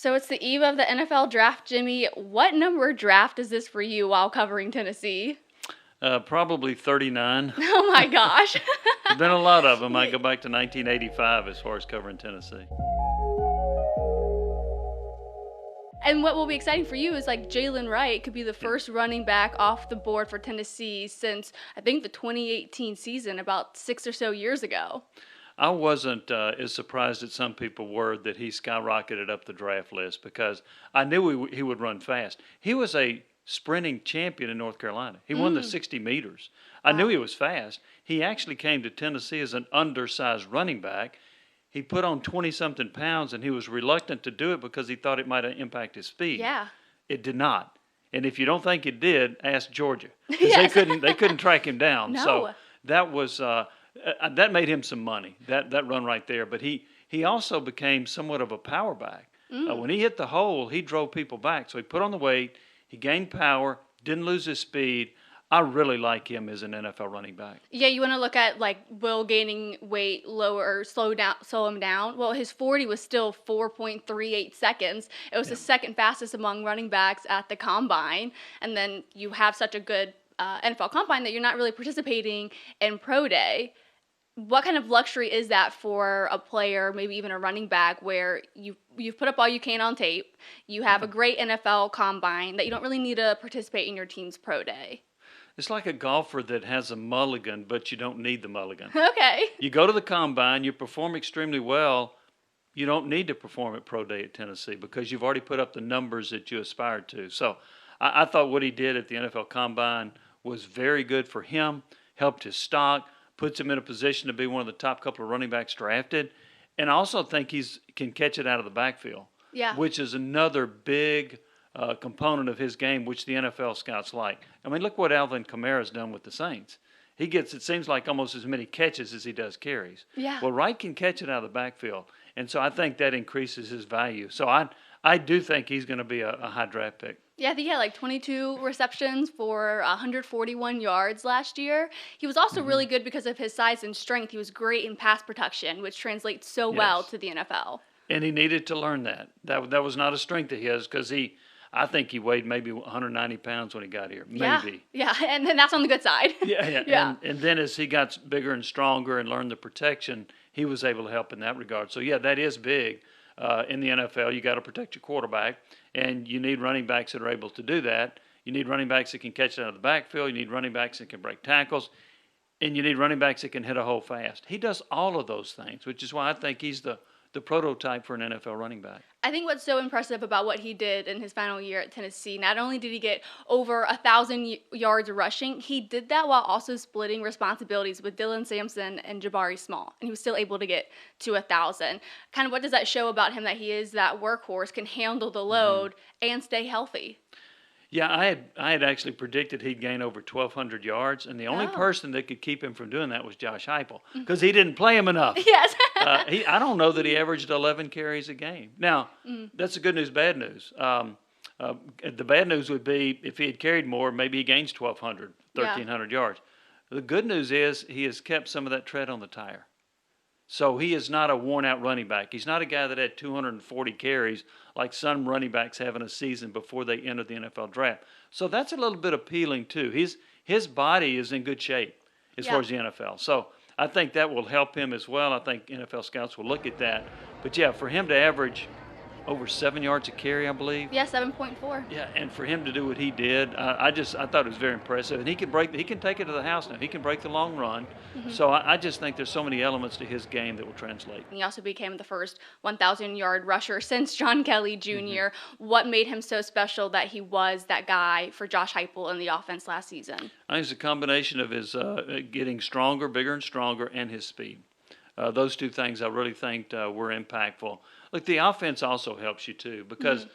So it's the eve of the NFL draft, Jimmy. What number draft is this for you while covering Tennessee? Probably 39. Oh my gosh. There's been a lot of them. I go back to 1985 as far as covering Tennessee. And what will be exciting for you is like Jalen Wright could be the first running back off the board for Tennessee since I think the 2018 season, about 6 or so years ago. I wasn't as surprised as some people were that he skyrocketed up the draft list because I knew he would run fast. He was a sprinting champion in North Carolina. He won the 60 meters. I knew he was fast. He actually came to Tennessee as an undersized running back. He put on 20-something pounds, and he was reluctant to do it because he thought it might impact his speed. Yeah. It did not. And if you don't think it did, ask Georgia. Because Yes. they couldn't track him down. No. So that was that made him some money, that run right there. But he also became somewhat of a power back. When he hit the hole, he drove people back. So he put on the weight, he gained power, didn't lose his speed. I really like him as an NFL running back. Yeah, you want to look at like Will gaining weight, lower, slow him down. Well, his 40 was still 4.38 seconds. It was the second fastest among running backs at the combine. And then you have such a good NFL combine that you're not really participating in pro day. What kind of luxury is that for a player, maybe even a running back, where you've put up all you can on tape, you have a great NFL combine that you don't really need to participate in your team's pro day? It's like a golfer that has a mulligan, but you don't need the mulligan. Okay. You go to the combine, you perform extremely well. You don't need to perform at pro day at Tennessee because you've already put up the numbers that you aspired to. So I thought what he did at the NFL combine was very good for him, helped his stock, puts him in a position to be one of the top couple of running backs drafted. And I also think he can catch it out of the backfield, which is another big component of his game, which the NFL scouts like. I mean, look what Alvin Kamara's done with the Saints. He gets, it seems like, almost as many catches as he does carries. Yeah. Well, Wright can catch it out of the backfield, and so I think that increases his value. So I do think he's going to be a high draft pick. Yeah, I think he had like 22 receptions for 141 yards last year. He was also really good because of his size and strength. He was great in pass protection, which translates so well to the NFL. And he needed to learn that. That was not a strength of his because I think he weighed maybe 190 pounds when he got here. Maybe. Yeah, and then that's on the good side. Yeah. And then as he got bigger and stronger and learned the protection, he was able to help in that regard. So, yeah, that is big in the NFL. You got to protect your quarterback, and you need running backs that are able to do that. You need running backs that can catch it out of the backfield. You need running backs that can break tackles. And you need running backs that can hit a hole fast. He does all of those things, which is why I think he's the prototype for an NFL running back. I think what's so impressive about what he did in his final year at Tennessee, not only did he get over 1,000 yards rushing, he did that while also splitting responsibilities with Dylan Sampson and Jabari Small, and he was still able to get to 1,000. Kind of what does that show about him, that he is that workhorse, can handle the load and stay healthy? Yeah, I had actually predicted he'd gain over 1,200 yards, and the only person that could keep him from doing that was Josh Heupel because he didn't play him enough. Yes. I don't know that he averaged 11 carries a game. Now, that's the good news, bad news. The bad news would be if he had carried more, maybe he gains 1,200, 1,300 yards. The good news is he has kept some of that tread on the tire. So he is not a worn-out running back. He's not a guy that had 240 carries like some running backs have in a season before they enter the NFL draft. So that's a little bit appealing too. His body is in good shape as far as the NFL. So I think that will help him as well. I think NFL scouts will look at that. But, yeah, for him to average over 7 yards a carry, I believe. Yeah, 7.4. Yeah, and for him to do what he did, I thought it was very impressive. And he can take it to the house now. He can break the long run. So I just think there's so many elements to his game that will translate. He also became the first 1,000-yard rusher since John Kelly Jr. What made him so special that he was that guy for Josh Heupel in the offense last season? I think it's a combination of his getting stronger, bigger and stronger, and his speed. Those two things I really think were impactful. Look, the offense also helps you too because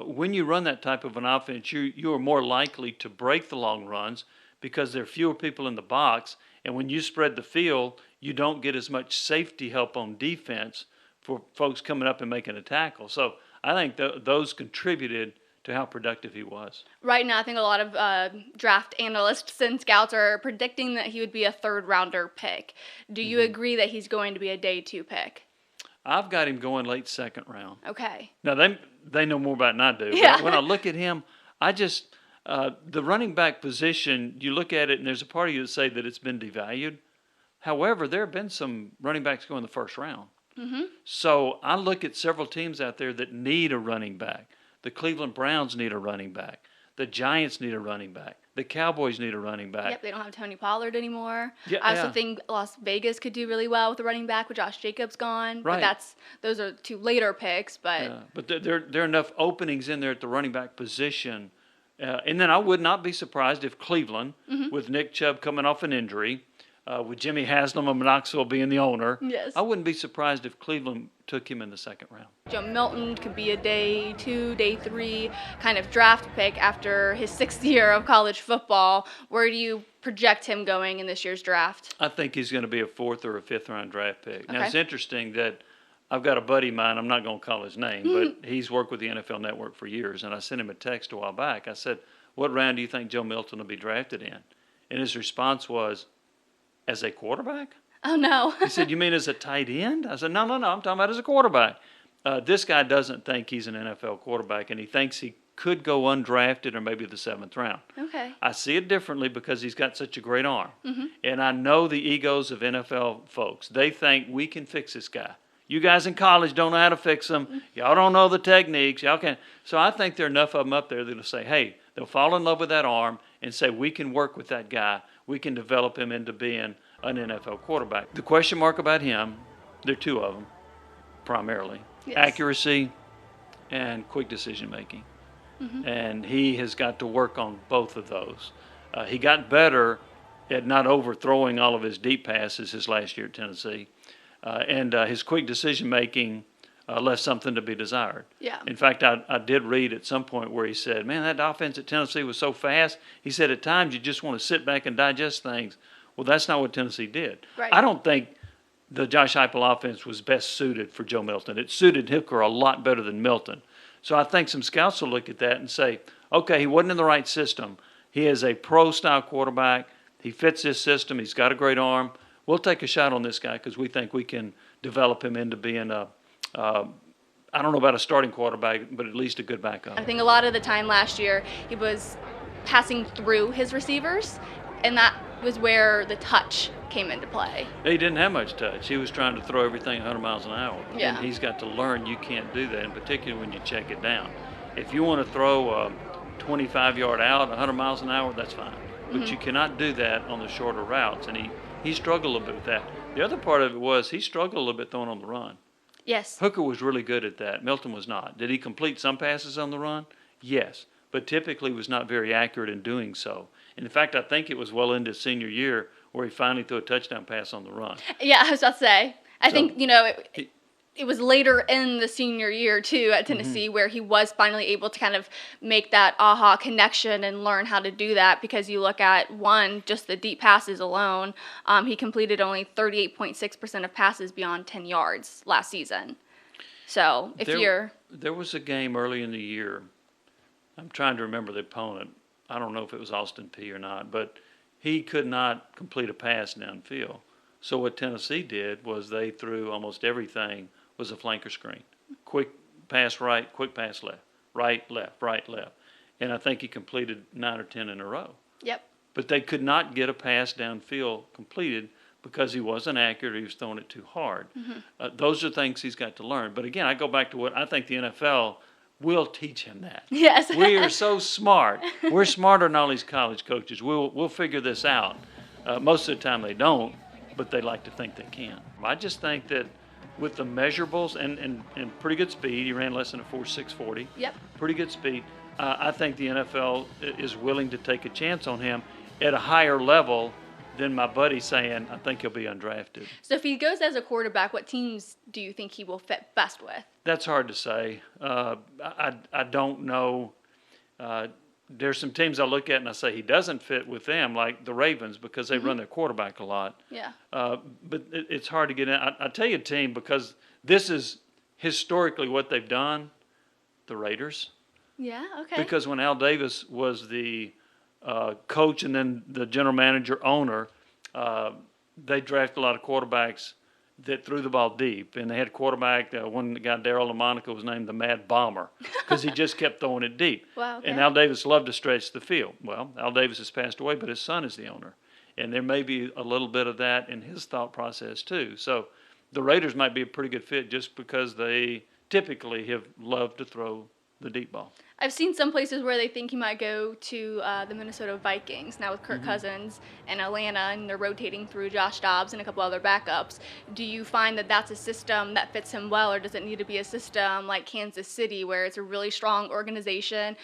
when you run that type of an offense, you are more likely to break the long runs because there are fewer people in the box. And when you spread the field, you don't get as much safety help on defense for folks coming up and making a tackle. So I think those contributed to how productive he was. Right now, I think a lot of draft analysts and scouts are predicting that he would be a third-rounder pick. Do you agree that he's going to be a day 2 pick? I've got him going late second round. Okay. Now, they know more about it than I do. Yeah. But when I look at him, I just the running back position, you look at it, and there's a part of you that say that it's been devalued. However, there have been some running backs go in the first round. Mm-hmm. So I look at several teams out there that need a running back. The Cleveland Browns need a running back. The Giants need a running back. The Cowboys need a running back. Yep, they don't have Tony Pollard anymore. Yeah, I also yeah. think Las Vegas could do really well with a running back with Josh Jacobs gone. Right. But those are 2 later picks. But Yeah, but there are enough openings in there at the running back position. And then I would not be surprised if Cleveland, with Nick Chubb coming off an injury, with Jimmy Haslam of Knoxville being the owner, Yes. I wouldn't be surprised if Cleveland took him in the second round. Joe Milton could be a day 2, day 3 kind of draft pick after his 6th year of college football. Where do you project him going in this year's draft? I think he's going to be a 4th or a 5th round draft pick. Now, Okay. it's interesting that I've got a buddy of mine, I'm not going to call his name, but he's worked with the NFL Network for years, and I sent him a text a while back. I said, what round do you think Joe Milton will be drafted in? And his response was, as a quarterback? Oh, no. He said, you mean as a tight end? I said, no, I'm talking about as a quarterback. This guy doesn't think he's an NFL quarterback, and he thinks he could go undrafted or maybe the 7th round. Okay. I see it differently because he's got such a great arm. And I know the egos of NFL folks. They think we can fix this guy. You guys in college don't know how to fix him. Y'all don't know the techniques. Y'all can't. So I think there are enough of them up there that'll say, hey, they'll fall in love with that arm and say, we can work with that guy. We can develop him into being an NFL quarterback. The question mark about him, there are 2 of them, primarily. Yes. Accuracy and quick decision making. And he has got to work on both of those. He got better at not overthrowing all of his deep passes his last year at Tennessee. And his quick decision making left something to be desired. Yeah. In fact, I did read at some point where he said, man, that offense at Tennessee was so fast. He said at times you just want to sit back and digest things. Well, that's not what Tennessee did. Right. I don't think the Josh Heupel offense was best suited for Joe Milton. It suited Hooker a lot better than Milton. So I think some scouts will look at that and say, okay, he wasn't in the right system. He is a pro-style quarterback. He fits this system. He's got a great arm. We'll take a shot on this guy because we think we can develop him into being I don't know about a starting quarterback, but at least a good backup. I think a lot of the time last year he was passing through his receivers, and that was where the touch came into play. He didn't have much touch. He was trying to throw everything 100 miles an hour. Yeah. And he's got to learn you can't do that, and particularly when you check it down. If you want to throw a 25-yard out, 100 miles an hour, that's fine. But you cannot do that on the shorter routes, and he struggled a little bit with that. The other part of it was he struggled a little bit throwing on the run. Yes. Hooker was really good at that. Milton was not. Did he complete some passes on the run? Yes, but typically was not very accurate in doing so. And in fact, I think it was well into his senior year where he finally threw a touchdown pass on the run. Yeah, I was about to say. I So, think, it was later in the senior year, too, at Tennessee where he was finally able to kind of make that aha connection and learn how to do that, because you look at, just the deep passes alone, he completed only 38.6% of passes beyond 10 yards last season. So There was a game early in the year. I'm trying to remember the opponent. I don't know if it was Austin Peay or not, but he could not complete a pass downfield. So what Tennessee did was they threw almost everything was a flanker screen. Quick pass right, quick pass left, right, left, right, left. And I think he completed 9 or 10 in a row. Yep. But they could not get a pass downfield completed because he wasn't accurate, he was throwing it too hard. Those are things he's got to learn. But again, I go back to what I think the NFL will teach him that. Yes. We are so smart. We're smarter than all these college coaches. We'll figure this out. Most of the time they don't, but they like to think they can. I just think that with the measurables and pretty good speed, he ran less than a 4.640. Yep. Pretty good speed. I think the NFL is willing to take a chance on him at a higher level than my buddy saying, I think he'll be undrafted. So if he goes as a quarterback, what teams do you think he will fit best with? That's hard to say. I don't know. There's some teams I look at and I say he doesn't fit with them, like the Ravens, because they run their quarterback a lot. Yeah. But it's hard to get in. I tell you a team, because this is historically what they've done, the Raiders. Yeah, okay. Because when Al Davis was the coach and then the general manager owner, they drafted a lot of quarterbacks that threw the ball deep, and they had quarterback. One guy, Darryl LaMonica, was named the Mad Bomber because he just kept throwing it deep. Wow, okay. And Al Davis loved to stretch the field. Well, Al Davis has passed away, but his son is the owner, and there may be a little bit of that in his thought process too. So the Raiders might be a pretty good fit just because they typically have loved to throw the deep ball. I've seen some places where they think he might go to the Minnesota Vikings now with Kirk Cousins and Atlanta, and they're rotating through Josh Dobbs and a couple other backups. Do you find that that's a system that fits him well, or does it need to be a system like Kansas City where it's a really strong organization?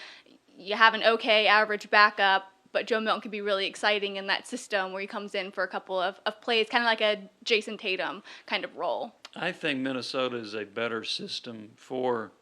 You have an okay average backup, but Joe Milton could be really exciting in that system where he comes in for a couple of plays, kind of like a Jason Tatum kind of role. I think Minnesota is a better system for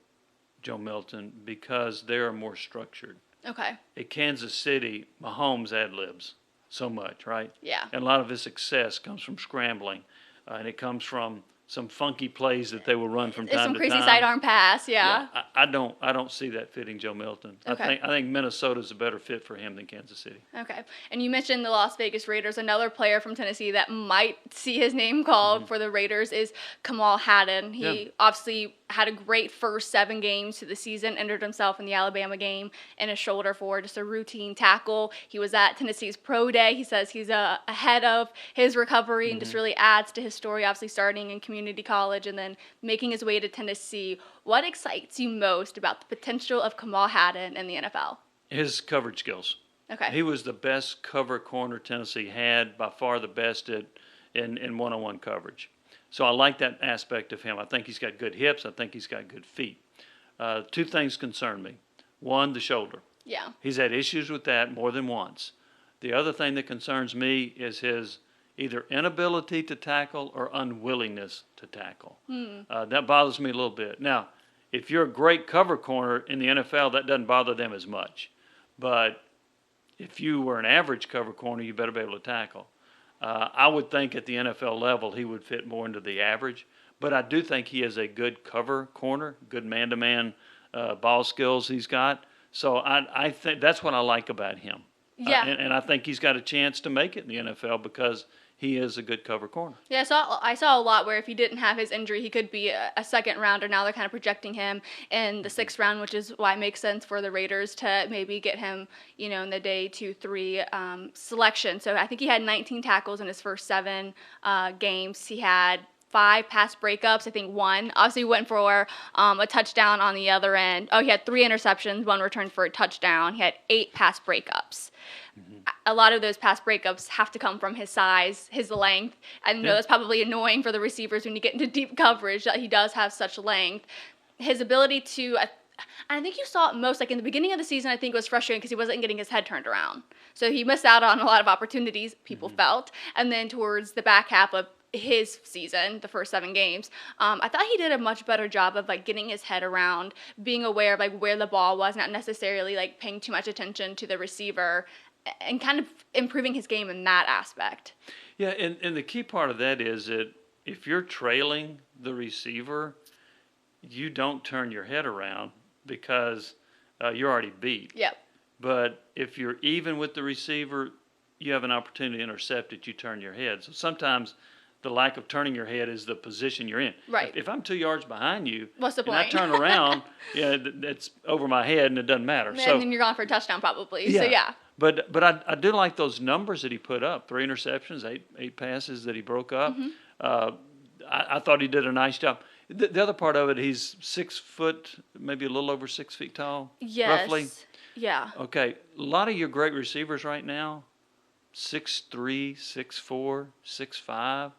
Joe Milton because they are more structured. Okay. At Kansas City, Mahomes ad-libs so much, right? Yeah. And a lot of his success comes from scrambling, and it comes from some funky plays that they will run from time to time. Some crazy sidearm pass, yeah. I don't see that fitting Joe Milton. Okay. I think Minnesota's a better fit for him than Kansas City. Okay. And you mentioned the Las Vegas Raiders. Another player from Tennessee that might see his name called for the Raiders is Kamal Hadden. He obviously had a great first 7 games to the season, injured himself in the Alabama game in a shoulder for just a routine tackle. He was at Tennessee's Pro Day. He says he's ahead of his recovery and just really adds to his story, obviously starting in community college and then making his way to Tennessee. What excites you most about the potential of Kamal Hadden in the NFL? His coverage skills. Okay. He was the best cover corner Tennessee had, by far the best in one-on-one coverage. So I like that aspect of him. I think he's got good hips. I think he's got good feet. 2 things concern me. One, the shoulder. Yeah. He's had issues with that more than once. The other thing that concerns me is his either inability to tackle or unwillingness to tackle. That bothers me a little bit. Now, if you're a great cover corner in the NFL, that doesn't bother them as much. But if you were an average cover corner, you better be able to tackle. I would think at the NFL level he would fit more into the average, but I do think he is a good cover corner, good man-to-man ball skills he's got. So I think that's what I like about him. Yeah. And I think he's got a chance to make it in the NFL because he is a good cover corner. Yeah, I saw a lot where if he didn't have his injury, he could be a second rounder. Now they're kind of projecting him in the 6th round, which is why it makes sense for the Raiders to maybe get him, in the day 2, 3 selection. So I think he had 19 tackles in his first 7 games. He had 5 pass breakups, I think 1. Obviously went for a touchdown on the other end. Oh, he had 3 interceptions, 1 returned for a touchdown. He had 8 pass breakups. A lot of those pass breakups have to come from his size, his length. I know that's probably annoying for the receivers when you get into deep coverage that he does have such length. His ability to, I think you saw it most, like in the beginning of the season, I think it was frustrating because he wasn't getting his head turned around. So he missed out on a lot of opportunities, people felt. And then towards the back half of his season, the first 7 games, I thought he did a much better job of getting his head around, being aware of where the ball was, not necessarily paying too much attention to the receiver, and kind of improving his game in that aspect. Yeah, and the key part of that is that if you're trailing the receiver, you don't turn your head around because you're already beat. Yep. But if you're even with the receiver, you have an opportunity to intercept it, you turn your head. So sometimes the lack of turning your head is the position you're in. Right. If I'm 2 yards behind you, What's the point? and I turn around, that's over my head and it doesn't matter. And then you're gone for a touchdown probably. Yeah. So yeah. But I do like those numbers that he put up. 3 interceptions, 8 passes that he broke up. I thought he did a nice job. The other part of it, he's 6 foot, maybe a little over 6 feet tall, Yes. roughly. Yeah. Okay, a lot of your great receivers right now, 6'3", 6'4", 6'5".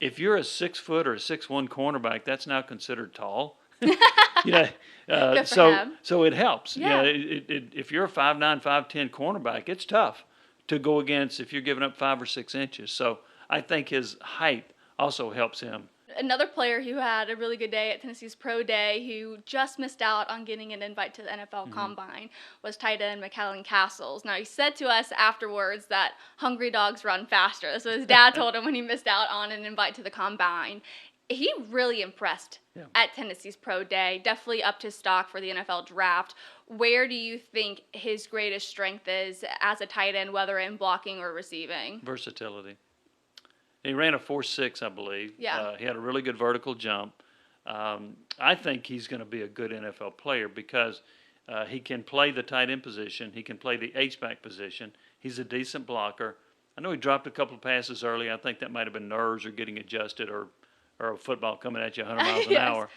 If you're a 6 foot or a 6'1" cornerback, that's now considered tall. Good for him. So it helps. Yeah. If you're a 5'9", 5'10" cornerback, it's tough to go against if you're giving up 5 or 6 inches. So I think his height also helps him. Another player who had a really good day at Tennessee's Pro Day, who just missed out on getting an invite to the NFL Combine, was tight end McCallan Castles. Now, he said to us afterwards that hungry dogs run faster. That's what his dad told him when he missed out on an invite to the Combine. He really impressed at Tennessee's Pro Day, definitely upped his stock for the NFL Draft. Where do you think his greatest strength is as a tight end, whether in blocking or receiving? Versatility. He ran a 4.6, I believe. Yeah. He had a really good vertical jump. I think he's going to be a good NFL player because he can play the tight end position. He can play the H-back position. He's a decent blocker. I know he dropped a couple of passes early. I think that might have been nerves or getting adjusted or a football coming at you 100 miles an Yes. hour.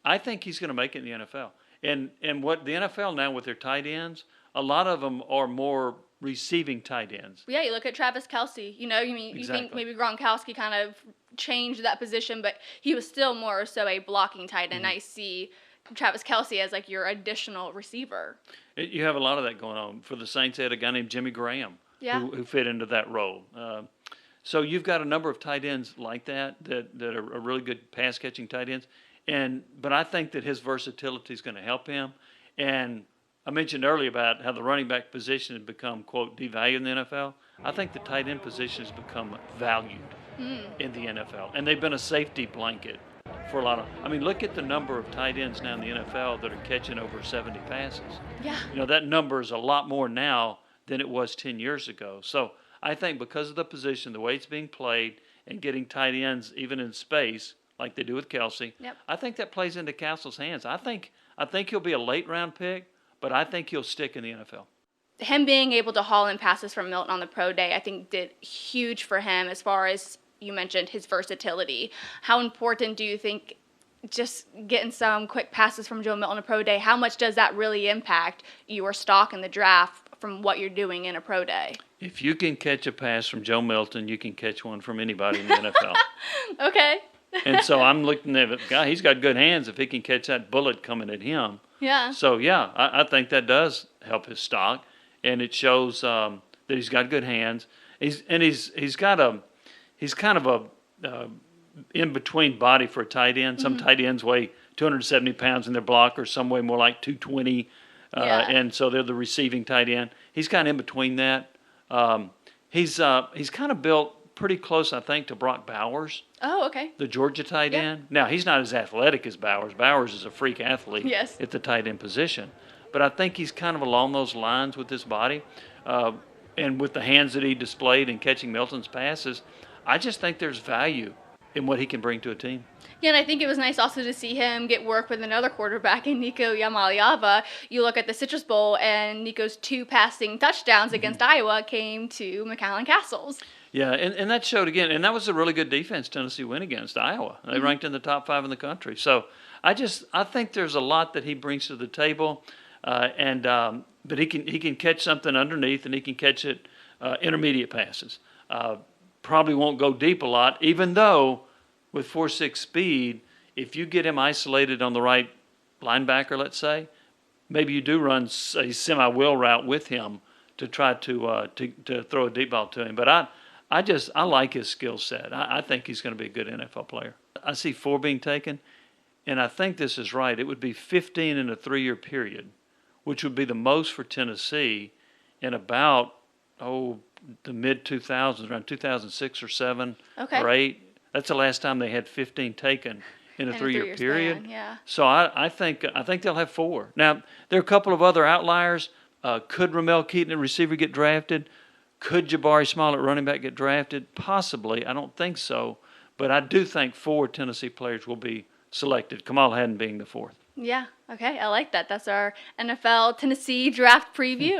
I think he's going to make it in the NFL. And what the NFL now with their tight ends, a lot of them are more receiving tight ends. Yeah, you look at Travis Kelce. You think Exactly. maybe Gronkowski kind of changed that position, but he was still more so a blocking tight end. I see Travis Kelce as like your additional receiver. You have a lot of that going on. For the Saints, they had a guy named Jimmy Graham who fit into that role. So you've got a number of tight ends like that are really good pass-catching tight ends. But I think that his versatility is going to help him. And I mentioned earlier about how the running back position has become, quote, devalued in the NFL. I think the tight end position has become valued in the NFL. And they've been a safety blanket for a lot of – I mean, look at the number of tight ends now in the NFL that are catching over 70 passes. Yeah. That number is a lot more now than it was 10 years ago. So I think because of the position, the way it's being played, and getting tight ends even in space like they do with Kelce, I think that plays into Castle's hands. I think he'll be a late-round pick, but I think he'll stick in the NFL. Him being able to haul in passes from Milton on the pro day, I think did huge for him as far as you mentioned his versatility. How important do you think just getting some quick passes from Joe Milton on a pro day, how much does that really impact your stock in the draft from what you're doing in a pro day? If you can catch a pass from Joe Milton, you can catch one from anybody in the NFL. Okay. And so I'm looking at the guy, he's got good hands if he can catch that bullet coming at him. Yeah. So, yeah, I think that does help his stock, and it shows that he's got good hands. He's kind of a in-between body for a tight end. Some tight ends weigh 270 pounds in their blockers. Some weigh more like 220, and so they're the receiving tight end. He's kind of in between that. He's kind of built pretty close, I think, to Brock Bowers. Oh, okay. The Georgia tight end. Now, he's not as athletic as Bowers. Bowers is a freak athlete at the tight end position. But I think he's kind of along those lines with his body. And with the hands that he displayed in catching Milton's passes, I just think there's value in what he can bring to a team. Yeah, and I think it was nice also to see him get work with another quarterback in Nico Yamaliava. You look at the Citrus Bowl, and Nico's 2 passing touchdowns against Iowa came to McAllen Castles. Yeah, and that showed again, and that was a really good defense Tennessee win against Iowa. They ranked in the top 5 in the country. So I think there's a lot that he brings to the table, but he can catch something underneath, and he can catch it intermediate passes. Probably won't go deep a lot, even though with 4.6 speed, if you get him isolated on the right linebacker, let's say, maybe you do run a semi-wheel route with him to try to throw a deep ball to him. But I like his skill set. I think he's going to be a good NFL player. I see 4 being taken, and I think this is right. It would be 15 in a 3-year period, which would be the most for Tennessee in about, the mid-2000s, around 2006 or 7 or 8. That's the last time they had 15 taken in a 3-year period. Span, yeah. So I think they'll have 4. Now, there are a couple of other outliers. Could Ramel Keaton at receiver get drafted? Could Jabari Small at running back get drafted? Possibly. I don't think so. But I do think 4 Tennessee players will be selected, Kamal Hadden being the 4th. Yeah, okay, I like that. That's our NFL Tennessee draft preview.